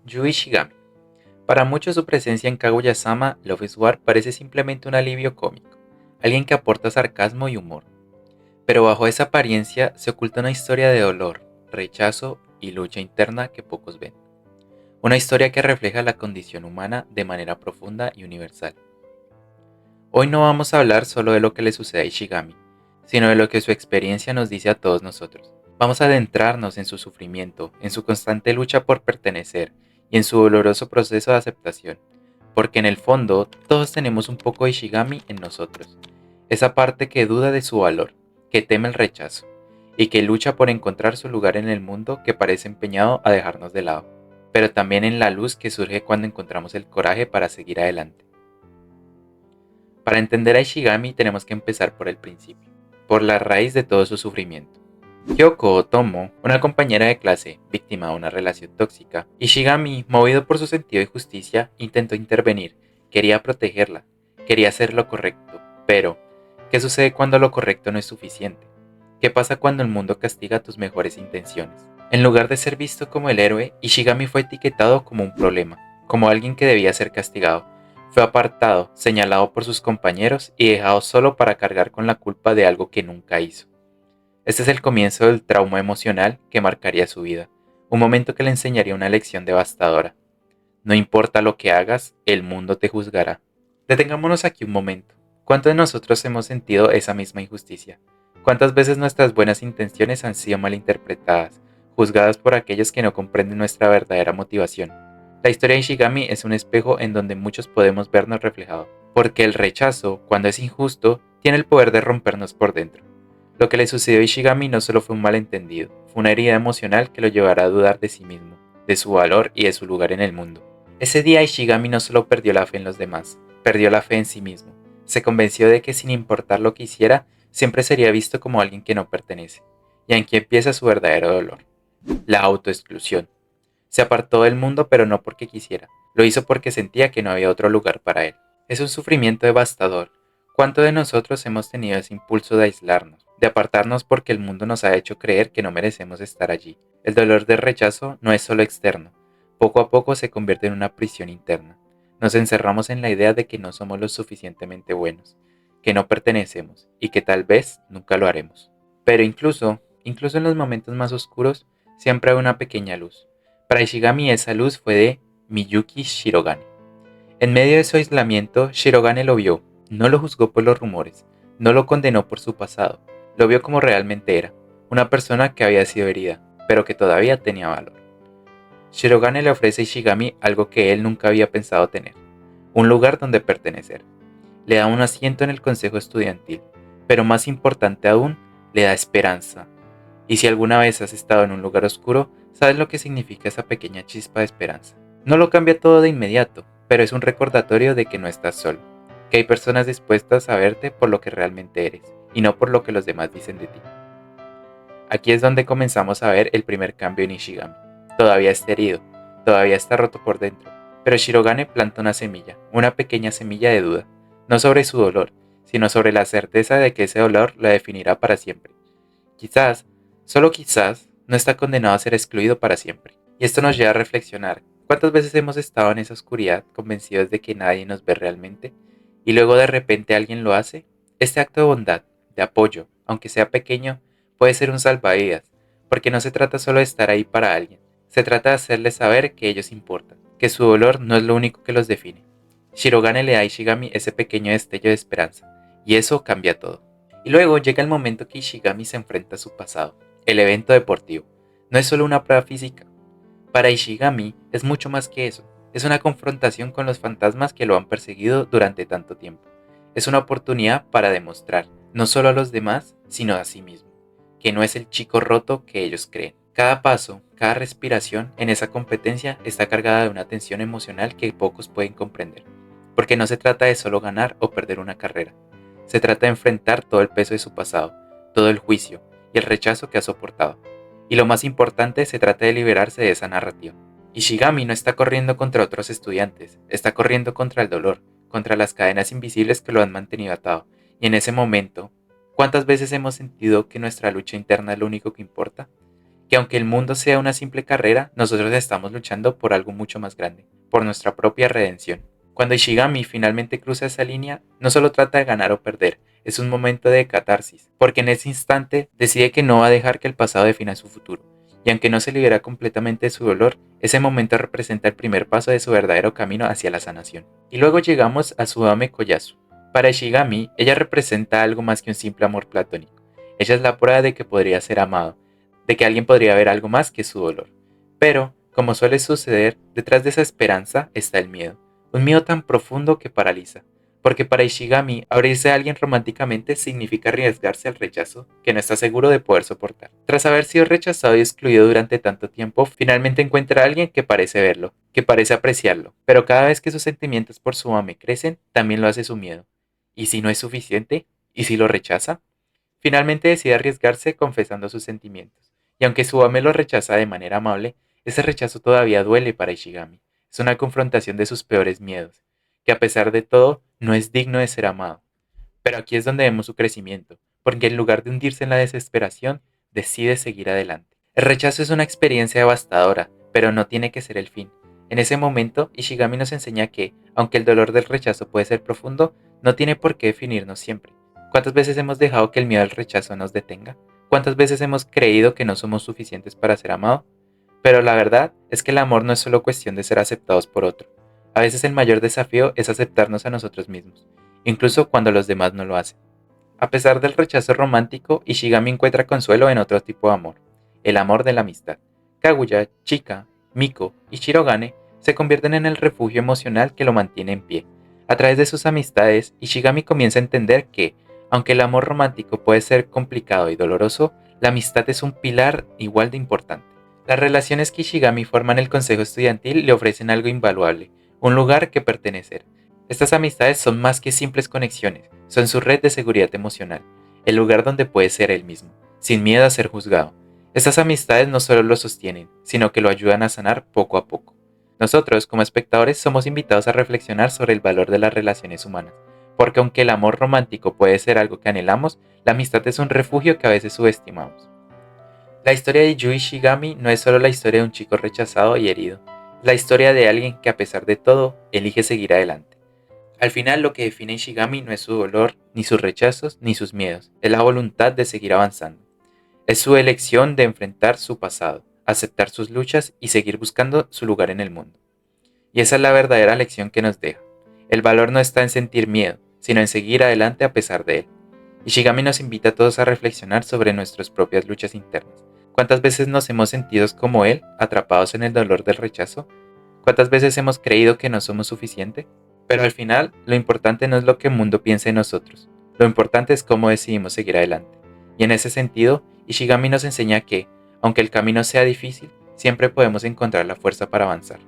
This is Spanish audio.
Yui Shigami. Para muchos su presencia en Kaguya-sama Love is War parece simplemente un alivio cómico, alguien que aporta sarcasmo y humor. Pero bajo esa apariencia se oculta una historia de dolor, rechazo y lucha interna que pocos ven. Una historia que refleja la condición humana de manera profunda y universal. Hoy no vamos a hablar solo de lo que le sucede a Ishigami, sino de lo que su experiencia nos dice a todos nosotros. Vamos a adentrarnos en su sufrimiento, en su constante lucha por pertenecer y en su doloroso proceso de aceptación, porque en el fondo todos tenemos un poco de Ishigami en nosotros, esa parte que duda de su valor, que teme el rechazo y que lucha por encontrar su lugar en el mundo que parece empeñado a dejarnos de lado, pero también en la luz que surge cuando encontramos el coraje para seguir adelante. Para entender a Ishigami tenemos que empezar por el principio, por la raíz de todo su sufrimiento. Kyoko Otomo, una compañera de clase, víctima de una relación tóxica, Ishigami, movido por su sentido de justicia, intentó intervenir, quería protegerla, quería hacer lo correcto, pero ¿qué sucede cuando lo correcto no es suficiente? ¿Qué pasa cuando el mundo castiga tus mejores intenciones? En lugar de ser visto como el héroe, Ishigami fue etiquetado como un problema, como alguien que debía ser castigado. Fue apartado, señalado por sus compañeros y dejado solo para cargar con la culpa de algo que nunca hizo. Este es el comienzo del trauma emocional que marcaría su vida, un momento que le enseñaría una lección devastadora. No importa lo que hagas, el mundo te juzgará. Detengámonos aquí un momento. ¿Cuántos de nosotros hemos sentido esa misma injusticia? ¿Cuántas veces nuestras buenas intenciones han sido malinterpretadas, juzgadas por aquellos que no comprenden nuestra verdadera motivación? La historia de Ishigami es un espejo en donde muchos podemos vernos reflejados, porque el rechazo, cuando es injusto, tiene el poder de rompernos por dentro. Lo que le sucedió a Ishigami no solo fue un malentendido, fue una herida emocional que lo llevará a dudar de sí mismo, de su valor y de su lugar en el mundo. Ese día Ishigami no solo perdió la fe en los demás, perdió la fe en sí mismo. Se convenció de que sin importar lo que hiciera, siempre sería visto como alguien que no pertenece. Y aquí empieza su verdadero dolor, la autoexclusión. Se apartó del mundo pero no porque quisiera, lo hizo porque sentía que no había otro lugar para él. Es un sufrimiento devastador. ¿Cuánto de nosotros hemos tenido ese impulso de aislarnos, de apartarnos porque el mundo nos ha hecho creer que no merecemos estar allí? El dolor de rechazo no es solo externo, poco a poco se convierte en una prisión interna. Nos encerramos en la idea de que no somos lo suficientemente buenos, que no pertenecemos y que tal vez nunca lo haremos. Pero incluso en los momentos más oscuros, siempre hay una pequeña luz. Para Ishigami esa luz fue de Miyuki Shirogane. En medio de su aislamiento, Shirogane lo vio, no lo juzgó por los rumores, no lo condenó por su pasado, lo vio como realmente era, una persona que había sido herida, pero que todavía tenía valor. Shirogane le ofrece a Ishigami algo que él nunca había pensado tener, un lugar donde pertenecer. Le da un asiento en el consejo estudiantil, pero más importante aún, le da esperanza. Y si alguna vez has estado en un lugar oscuro, sabes lo que significa esa pequeña chispa de esperanza. No lo cambia todo de inmediato, pero es un recordatorio de que no estás solo, que hay personas dispuestas a verte por lo que realmente eres, y no por lo que los demás dicen de ti. Aquí es donde comenzamos a ver el primer cambio en Ishigami. Todavía está herido, todavía está roto por dentro, pero Shirogane planta una semilla, una pequeña semilla de duda, no sobre su dolor, sino sobre la certeza de que ese dolor lo definirá para siempre. Quizás, solo quizás, no está condenado a ser excluido para siempre. Y esto nos lleva a reflexionar, ¿cuántas veces hemos estado en esa oscuridad convencidos de que nadie nos ve realmente? Y luego de repente alguien lo hace. Este acto de bondad, de apoyo, aunque sea pequeño, puede ser un salvavidas, porque no se trata solo de estar ahí para alguien, se trata de hacerles saber que ellos importan, que su dolor no es lo único que los define. Shirogane le da a Ishigami ese pequeño destello de esperanza, y eso cambia todo. Y luego llega el momento que Ishigami se enfrenta a su pasado, el evento deportivo. No es solo una prueba física. Para Ishigami es mucho más que eso. Es una confrontación con los fantasmas que lo han perseguido durante tanto tiempo. Es una oportunidad para demostrar, no solo a los demás, sino a sí mismo, que no es el chico roto que ellos creen. Cada paso, cada respiración en esa competencia está cargada de una tensión emocional que pocos pueden comprender. Porque no se trata de solo ganar o perder una carrera. Se trata de enfrentar todo el peso de su pasado, todo el juicio y el rechazo que ha soportado. Y lo más importante, se trata de liberarse de esa narrativa. Ishigami no está corriendo contra otros estudiantes, está corriendo contra el dolor, contra las cadenas invisibles que lo han mantenido atado. Y en ese momento, ¿cuántas veces hemos sentido que nuestra lucha interna es lo único que importa? que aunque el mundo sea una simple carrera, nosotros estamos luchando por algo mucho más grande, por nuestra propia redención. Cuando Ishigami finalmente cruza esa línea, no solo trata de ganar o perder, es un momento de catarsis, porque en ese instante decide que no va a dejar que el pasado defina su futuro, y aunque no se libera completamente de su dolor, ese momento representa el primer paso de su verdadero camino hacia la sanación. Y luego llegamos a Tsudame Koyasu. Para Ishigami, ella representa algo más que un simple amor platónico. Ella es la prueba de que podría ser amado, de que alguien podría ver algo más que su dolor. Pero, como suele suceder, detrás de esa esperanza está el miedo. Un miedo tan profundo que paraliza. Porque para Ishigami, abrirse a alguien románticamente significa arriesgarse al rechazo que no está seguro de poder soportar. Tras haber sido rechazado y excluido durante tanto tiempo, finalmente encuentra a alguien que parece verlo, que parece apreciarlo. Pero cada vez que sus sentimientos por su ame crecen, también lo hace su miedo. ¿Y si no es suficiente? ¿Y si lo rechaza? Finalmente decide arriesgarse confesando sus sentimientos. Y aunque Tsubame lo rechaza de manera amable, ese rechazo todavía duele para Ishigami. Es una confrontación de sus peores miedos, que a pesar de todo no es digno de ser amado. Pero aquí es donde vemos su crecimiento, porque en lugar de hundirse en la desesperación, decide seguir adelante. El rechazo es una experiencia devastadora, pero no tiene que ser el fin. En ese momento, Ishigami nos enseña que, aunque el dolor del rechazo puede ser profundo, no tiene por qué definirnos siempre. ¿Cuántas veces hemos dejado que el miedo al rechazo nos detenga? ¿Cuántas veces hemos creído que no somos suficientes para ser amados? Pero la verdad es que el amor no es solo cuestión de ser aceptados por otro. A veces el mayor desafío es aceptarnos a nosotros mismos, incluso cuando los demás no lo hacen. A pesar del rechazo romántico, Ishigami encuentra consuelo en otro tipo de amor, el amor de la amistad. Kaguya, Chika, Miko y Shirogane se convierten en el refugio emocional que lo mantiene en pie. A través de sus amistades, Ishigami comienza a entender que, aunque el amor romántico puede ser complicado y doloroso, la amistad es un pilar igual de importante. Las relaciones que Ishigami forma en el consejo estudiantil le ofrecen algo invaluable, un lugar que pertenecer. Estas amistades son más que simples conexiones, son su red de seguridad emocional, el lugar donde puede ser él mismo, sin miedo a ser juzgado. Estas amistades no solo lo sostienen, sino que lo ayudan a sanar poco a poco. Nosotros, como espectadores, somos invitados a reflexionar sobre el valor de las relaciones humanas, porque aunque el amor romántico puede ser algo que anhelamos, la amistad es un refugio que a veces subestimamos. La historia de Yui Shigami no es solo la historia de un chico rechazado y herido, es la historia de alguien que a pesar de todo, elige seguir adelante. Al final lo que define a Ishigami no es su dolor, ni sus rechazos, ni sus miedos, es la voluntad de seguir avanzando. Es su elección de enfrentar su pasado, aceptar sus luchas y seguir buscando su lugar en el mundo. Y esa es la verdadera lección que nos deja. El valor no está en sentir miedo, sino en seguir adelante a pesar de él. Ishigami nos invita a todos a reflexionar sobre nuestras propias luchas internas. ¿Cuántas veces nos hemos sentido como él, atrapados en el dolor del rechazo? ¿Cuántas veces hemos creído que no somos suficientes? Pero al final, lo importante no es lo que el mundo piensa de nosotros. Lo importante es cómo decidimos seguir adelante. Y en ese sentido, Ishigami nos enseña que, aunque el camino sea difícil, siempre podemos encontrar la fuerza para avanzar.